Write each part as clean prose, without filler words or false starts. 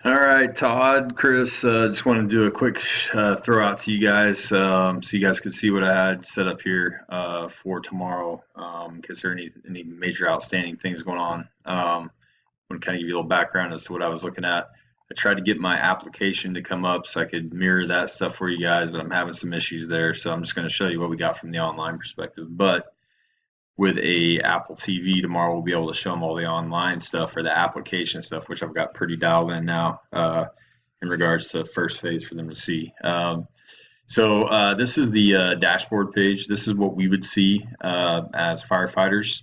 All right, Todd, Chris, just want to do a quick throw out to you guys so you guys could see what I had set up here for tomorrow in case there are any major outstanding things going on. I want to kind of give you a little background as to what I was looking at. I tried to get my application to come up so I could mirror that stuff for you guys, but I'm having some issues there. So I'm just going to show you what we got from the online perspective. But with a Apple TV tomorrow, we'll be able to show them all the online stuff or the application stuff, which I've got pretty dialed in now in regards to first phase for them to see. So this is the dashboard page. This is what we would see as firefighters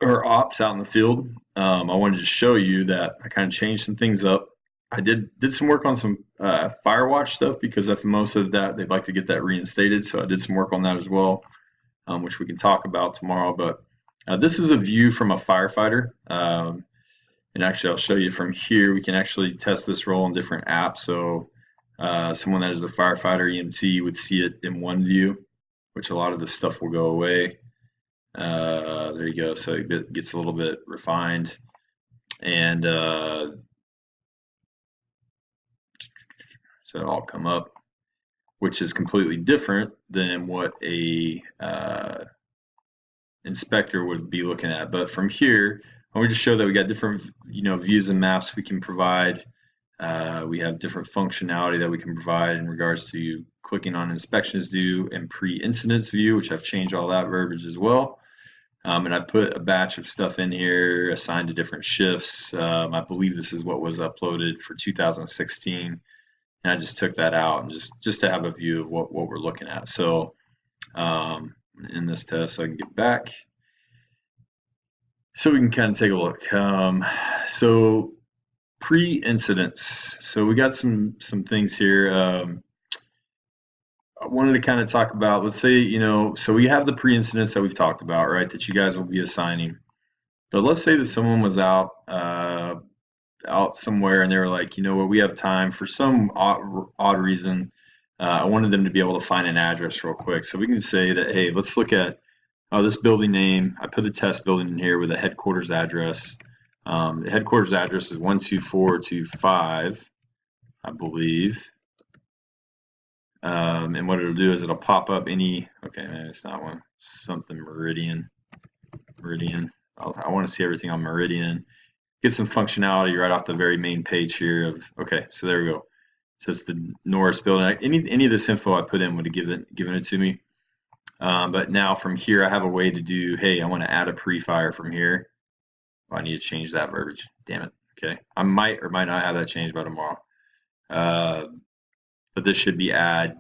or ops out in the field. I wanted to show you that I kind of changed some things up. I did some work on some Firewatch stuff because for most of that they'd like to get that reinstated. So I did some work on that as well, which we can talk about tomorrow. But this is a view from a firefighter. And actually, I'll show you from here. We can actually test this role in different apps. So someone that is a firefighter, EMT, would see it in one view, which a lot of this stuff will go away. There you go. So it gets a little bit refined. And so it'll all come up, which is completely different than what a inspector would be looking at. But from here, I want to show that we got different, views and maps we can provide. We have different functionality that we can provide in regards to clicking on inspections due and pre-incidents view, which I've changed all that verbiage as well. And I put a batch of stuff in here assigned to different shifts. I believe this is what was uploaded for 2016. And I just took that out and just to have a view of what we're looking at. So in this test, so I can get back. So we can kind of take a look. So pre-incidents. So we got some things here. I wanted to kind of talk about, let's say, so we have the pre-incidents that we've talked about, right, that you guys will be assigning. But let's say that someone was out somewhere and they were like, you know what, we have time for some odd reason. I wanted them to be able to find an address real quick. So we can say that, hey, let's look at this building name. I put a test building in here with a headquarters address. The headquarters address is 12425, I believe. And what it'll do is it'll pop up any, okay, maybe it's not one, something Meridian. I want to see everything on Meridian. Get some functionality right off the very main page here of, okay, so there we go. So it's the Norris building. Any of this info I put in would have given it to me. But now from here, I have a way to do, hey, I want to add a pre-fire from here. Oh, I need to change that verbiage. Damn it. Okay. I might or might not have that changed by tomorrow. But this should be add.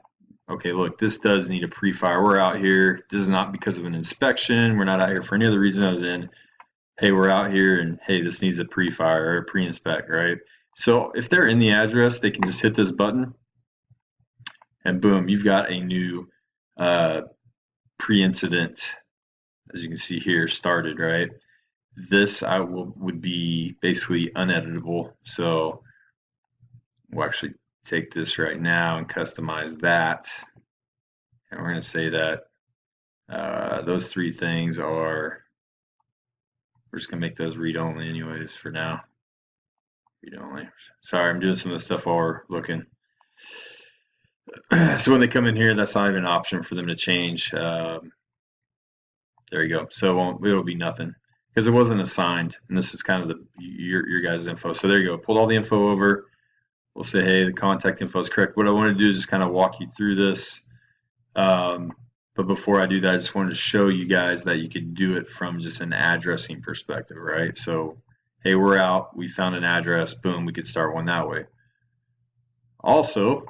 Okay, look, this does need a pre-fire. We're out here. This is not because of an inspection. We're not out here for any other reason other than, hey, we're out here and, hey, this needs a pre-fire or a pre-inspect, right? So if they're in the address, they can just hit this button and boom, you've got a new pre-incident, as you can see here, started, right? This would be basically uneditable. So we'll actually take this right now and customize that. And we're going to say that those three things are, we're just going to make those read-only anyways for now. Read-only. Sorry, I'm doing some of the stuff while we're looking. So when they come in here, that's not even an option for them to change. There you go. So it'll be nothing because it wasn't assigned. And this is kind of your guys' info. So there you go. Pulled all the info over. We'll say, hey, the contact info is correct. What I want to do is just kind of walk you through this. But before I do that, I just wanted to show you guys that you could do it from just an addressing perspective, right? So, hey, we're out. We found an address. Boom, we could start one that way. Also,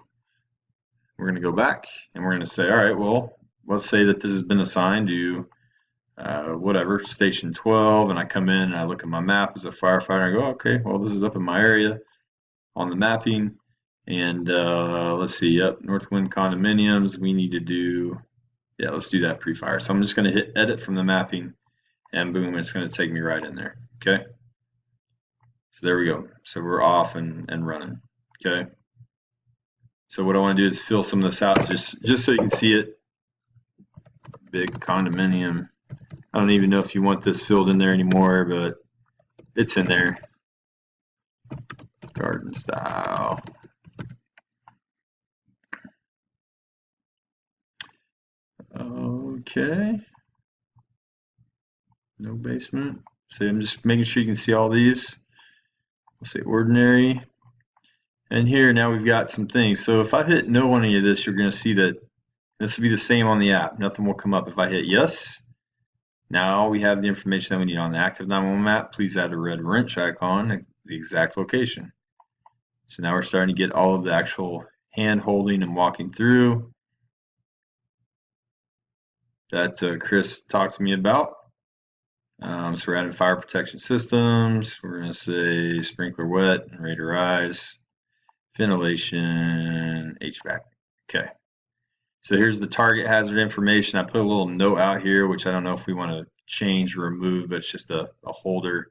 we're going to go back and we're going to say, all right, well, let's say that this has been assigned to whatever, Station 12, and I come in and I look at my map as a firefighter. I go, okay, well, this is up in my area on the mapping. And let's see, yep, Northwind condominiums. We need to do, yeah, let's do that pre-fire. So I'm just going to hit edit from the mapping and boom, it's going to take me right in there. Okay. So there we go. So we're off and running. Okay. So what I want to do is fill some of this out just so you can see it. Big condominium. I don't even know if you want this filled in there anymore, but it's in there. garden style. Okay. No basement. So I'm just making sure you can see all these. We'll say ordinary. And here now we've got some things. So if I hit no on any of this, you're going to see that this will be the same on the app. Nothing will come up. If I hit yes, now we have the information that we need on the active 911 map. Please add a red wrench icon, the exact location. So now we're starting to get all of the actual hand holding and walking through that Chris talked to me about. So we're adding fire protection systems. We're going to say sprinkler wet and ready to rise, ventilation, HVAC. Okay. So here's the target hazard information. I put a little note out here, which I don't know if we want to change or remove, but it's just a holder.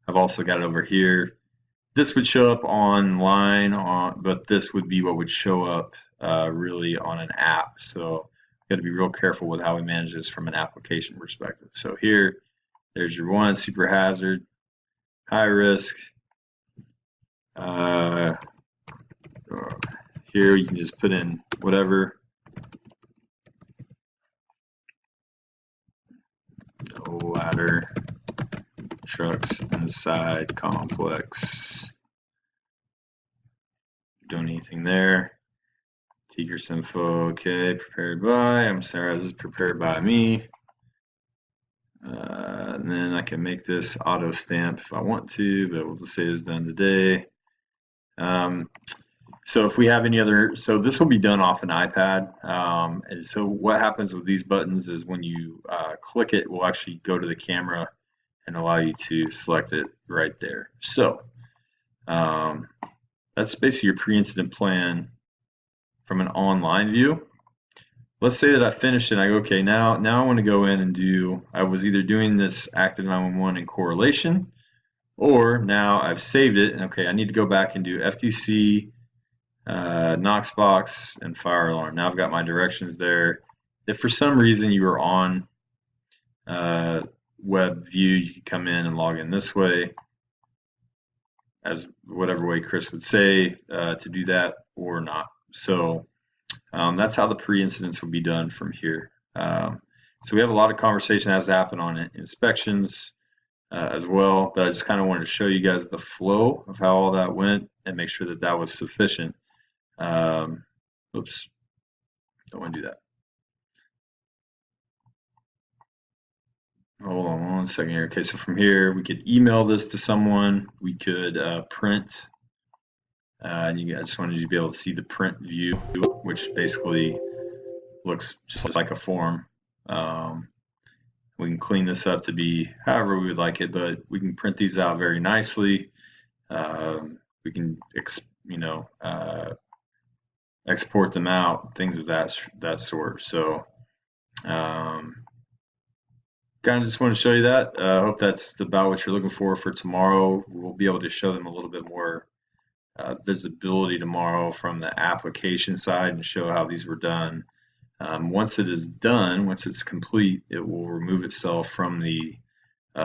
I've also got it over here. This would show up online, but this would be what would show up really on an app. So got to be real careful with how we manage this from an application perspective. So here, there's your one, super hazard, high risk. Here you can just put in whatever. No ladder, trucks inside complex. Don't anything there. Tigris info, okay, prepared by, I'm sorry, this is prepared by me. And then I can make this auto stamp if I want to, but we'll just say it's done today. So if we have any other, so this will be done off an iPad. And so what happens with these buttons is when you click it, we'll actually go to the camera and allow you to select it right there. So that's basically your pre-incident plan from an online view. Let's say that I finished it and I go, okay, now I want to go in and do, I was either doing this active 911 in correlation, or now I've saved it, and okay, I need to go back and do FTC, Knox box, and fire alarm. Now I've got my directions there. If for some reason you were on web view, you can come in and log in this way, as whatever way Chris would say to do that, or not. So that's how the pre-incidents will be done from here. So we have a lot of conversation that has to happen on inspections as well, but I just kind of wanted to show you guys the flow of how all that went and make sure that that was sufficient. Oops, don't want to do that. Hold on one second here. Okay, so from here we could email this to someone. We could print. I just wanted you to be able to see the print view, which basically looks just like a form. We can clean this up to be however we would like it, but we can print these out very nicely. We can, export them out, things of that sort. So, kind of just want to show you that. I hope that's about what you're looking for tomorrow. We'll be able to show them a little bit more visibility tomorrow from the application side and show how these were done. Once it is done, once it's complete, it will remove itself from the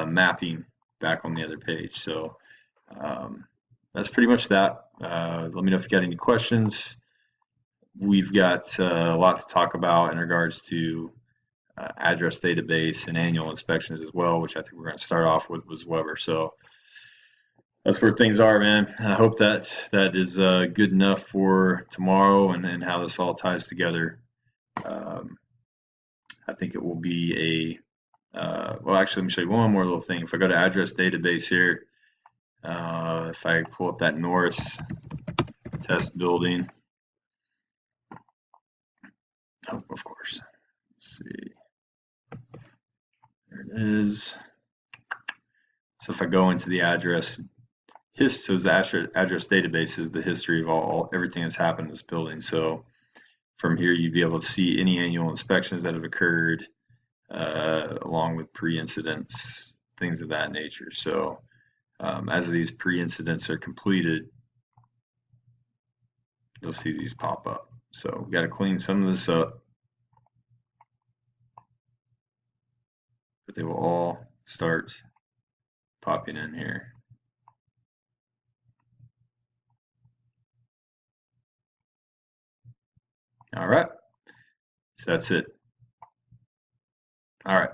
mapping back on the other page. So that's pretty much that. Let me know if you got any questions. We've got a lot to talk about in regards to address database and annual inspections as well, which I think we're going to start off with Weber. So that's where things are, man. I hope that is good enough for tomorrow and how this all ties together. I think it will be well, actually, let me show you one more little thing. If I go to address database here, if I pull up that Norris test building, oh, of course, let's see, there it is. So if I go into the address, so the address database is the history of everything that's happened in this building. So from here, you'd be able to see any annual inspections that have occurred, along with pre-incidents, things of that nature. So as these pre-incidents are completed, you'll see these pop up. So we've got to clean some of this up, but they will all start popping in here. All right. So that's it. All right.